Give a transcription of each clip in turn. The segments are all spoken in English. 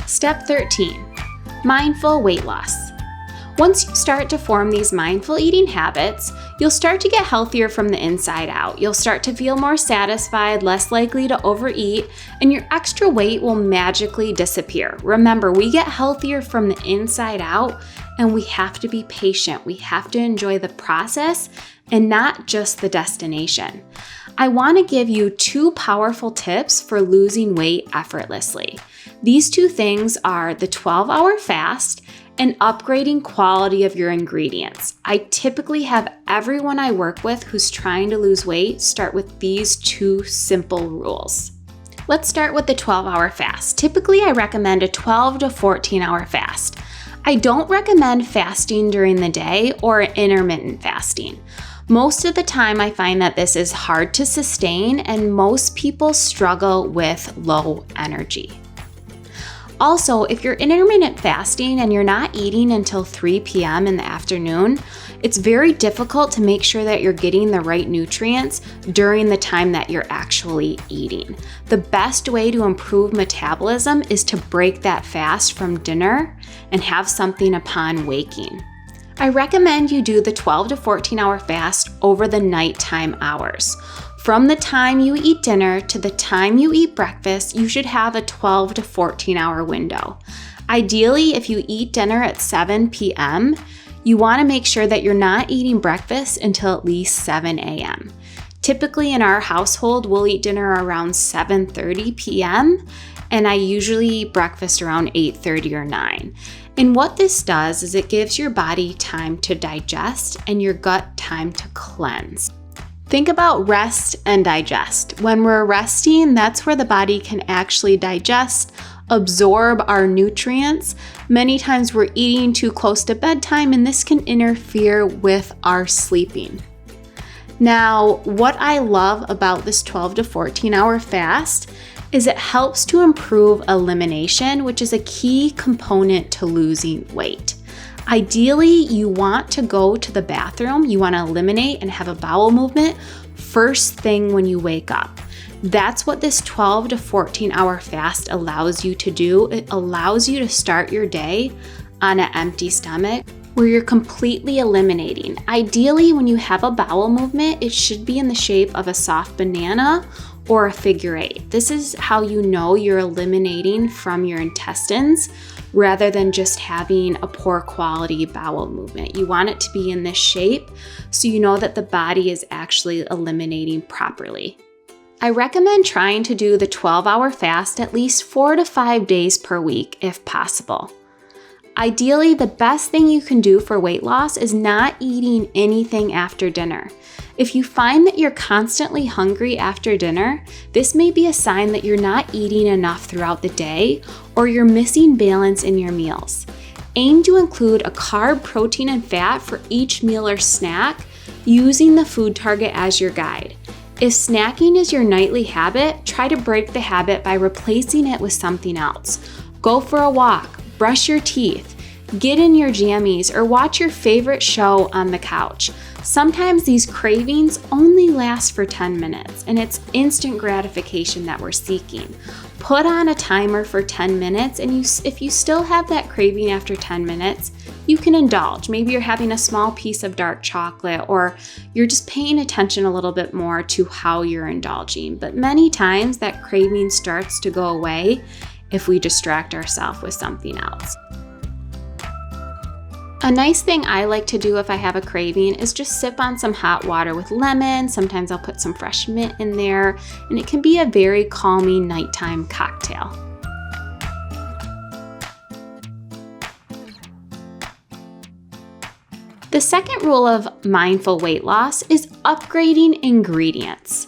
Step 13, mindful weight loss. Once you start to form these mindful eating habits, you'll start to get healthier from the inside out. You'll start to feel more satisfied, less likely to overeat, and your extra weight will magically disappear. Remember, we get healthier from the inside out, and we have to be patient. We have to enjoy the process and not just the destination. I want to give you 2 powerful tips for losing weight effortlessly. These 2 things are the 12-hour fast and upgrading quality of your ingredients. I typically have everyone I work with who's trying to lose weight start with these 2 simple rules. Let's start with the 12-hour fast. Typically, I recommend a 12 to 14-hour fast. I don't recommend fasting during the day or intermittent fasting. Most of the time, I find that this is hard to sustain and most people struggle with low energy. Also, if you're intermittent fasting and you're not eating until 3 p.m. in the afternoon, it's very difficult to make sure that you're getting the right nutrients during the time that you're actually eating. The best way to improve metabolism is to break that fast from dinner and have something upon waking. I recommend you do the 12 to 14 hour fast over the nighttime hours. From the time you eat dinner to the time you eat breakfast, you should have a 12 to 14 hour window. Ideally, if you eat dinner at 7 p.m., you want to make sure that you're not eating breakfast until at least 7 a.m. Typically in our household, we'll eat dinner around 7:30 p.m., and I usually eat breakfast around 8:30 or 9. And what this does is it gives your body time to digest and your gut time to cleanse. Think about rest and digest. When we're resting, that's where the body can actually digest, absorb our nutrients. Many times we're eating too close to bedtime, and this can interfere with our sleeping. Now, what I love about this 12 to 14 hour fast is it helps to improve elimination, which is a key component to losing weight. Ideally, you want to go to the bathroom, you want to eliminate and have a bowel movement first thing when you wake up. That's what this 12 to 14 hour fast allows you to do. It allows you to start your day on an empty stomach where you're completely eliminating. Ideally, when you have a bowel movement, it should be in the shape of a soft banana or a figure 8. This is how you know you're eliminating from your intestines rather than just having a poor quality bowel movement. You want it to be in this shape so you know that the body is actually eliminating properly. I recommend trying to do the 12-hour fast at least 4 to 5 days per week if possible. Ideally, the best thing you can do for weight loss is not eating anything after dinner. If you find that you're constantly hungry after dinner, this may be a sign that you're not eating enough throughout the day or you're missing balance in your meals. Aim to include a carb, protein, and fat for each meal or snack using the food target as your guide. If snacking is your nightly habit, try to break the habit by replacing it with something else. Go for a walk, brush your teeth, get in your jammies, or watch your favorite show on the couch. Sometimes these cravings only last for 10 minutes, and it's instant gratification that we're seeking. Put on a timer for 10 minutes, and if you still have that craving after 10 minutes, you can indulge. Maybe you're having a small piece of dark chocolate, or you're just paying attention a little bit more to how you're indulging. But many times that craving starts to go away if we distract ourselves with something else. A nice thing I like to do if I have a craving is just sip on some hot water with lemon. Sometimes I'll put some fresh mint in there, and it can be a very calming nighttime cocktail. The second rule of mindful weight loss is upgrading ingredients.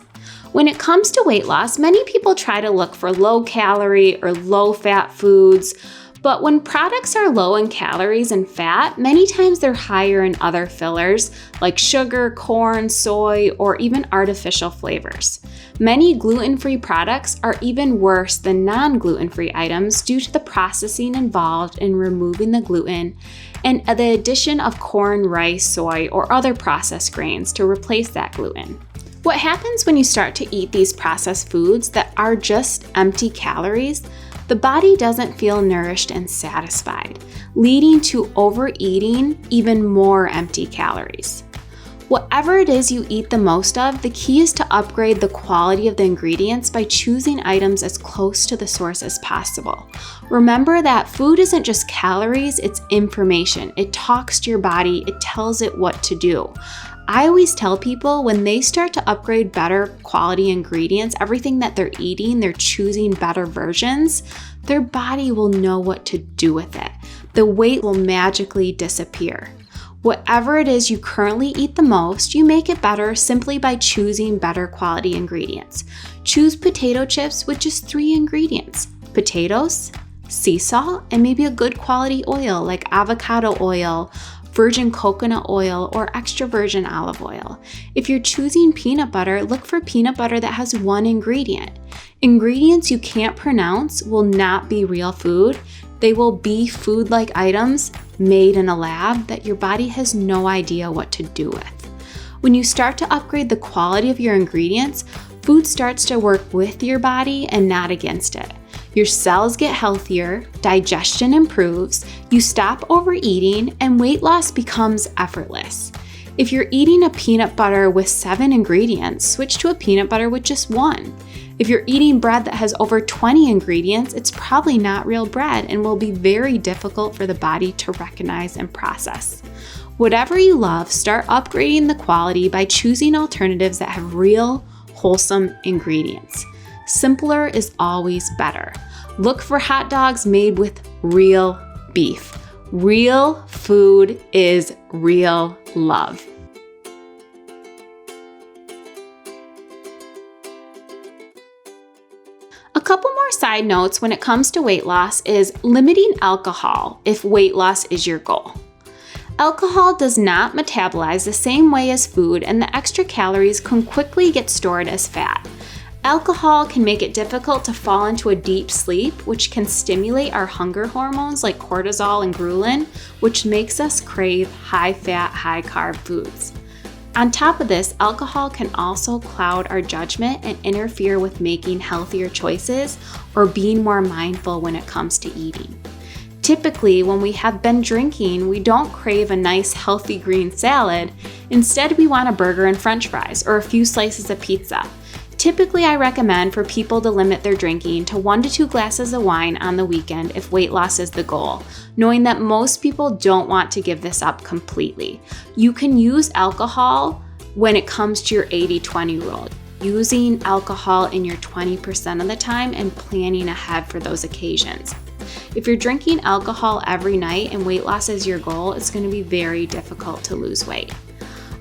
When it comes to weight loss, many people try to look for low calorie or low fat foods. But when products are low in calories and fat, many times they're higher in other fillers like sugar, corn, soy, or even artificial flavors. Many gluten-free products are even worse than non-gluten-free items due to the processing involved in removing the gluten and the addition of corn, rice, soy, or other processed grains to replace that gluten. What happens when you start to eat these processed foods that are just empty calories? the body doesn't feel nourished and satisfied, leading to overeating, even more empty calories. Whatever it is you eat the most of, the key is to upgrade the quality of the ingredients by choosing items as close to the source as possible. Remember that food isn't just calories, it's information. It talks to your body, it tells it what to do. I always tell people when they start to upgrade better quality ingredients, everything that they're eating, they're choosing better versions, their body will know what to do with it. The weight will magically disappear. Whatever it is you currently eat the most, you make it better simply by choosing better quality ingredients. Choose potato chips with just 3 ingredients: potatoes, sea salt, and maybe a good quality oil like avocado oil, virgin coconut oil, or extra virgin olive oil. If you're choosing peanut butter, look for peanut butter that has 1 ingredient. Ingredients you can't pronounce will not be real food. They will be food-like items made in a lab that your body has no idea what to do with. When you start to upgrade the quality of your ingredients, food starts to work with your body and not against it. Your cells get healthier, digestion improves, you stop overeating, and weight loss becomes effortless. If you're eating a peanut butter with 7 ingredients, switch to a peanut butter with just 1. If you're eating bread that has over 20 ingredients, it's probably not real bread and will be very difficult for the body to recognize and process. Whatever you love, start upgrading the quality by choosing alternatives that have real, wholesome ingredients. Simpler is always better. Look for hot dogs made with real beef. Real food is real love. A couple more side notes when it comes to weight loss is limiting alcohol if weight loss is your goal. Alcohol does not metabolize the same way as food, and the extra calories can quickly get stored as fat. Alcohol can make it difficult to fall into a deep sleep, which can stimulate our hunger hormones like cortisol and ghrelin, which makes us crave high-fat, high-carb foods. On top of this, alcohol can also cloud our judgment and interfere with making healthier choices or being more mindful when it comes to eating. Typically, when we have been drinking, we don't crave a nice healthy green salad. Instead, we want a burger and french fries or a few slices of pizza. Typically, I recommend for people to limit their drinking to 1 to 2 glasses of wine on the weekend if weight loss is the goal, knowing that most people don't want to give this up completely. You can use alcohol when it comes to your 80-20 rule, using alcohol in your 20% of the time and planning ahead for those occasions. If you're drinking alcohol every night and weight loss is your goal, it's going to be very difficult to lose weight.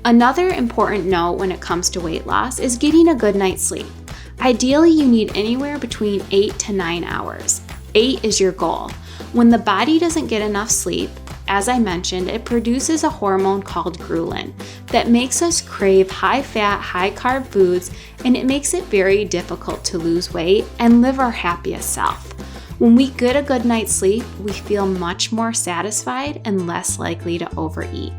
Another important note when it comes to weight loss is getting a good night's sleep. Ideally, you need anywhere between 8 to 9 hours. 8 is your goal. When the body doesn't get enough sleep, as I mentioned, it produces a hormone called ghrelin that makes us crave high-fat, high-carb foods, and it makes it very difficult to lose weight and live our happiest self. When we get a good night's sleep, we feel much more satisfied and less likely to overeat.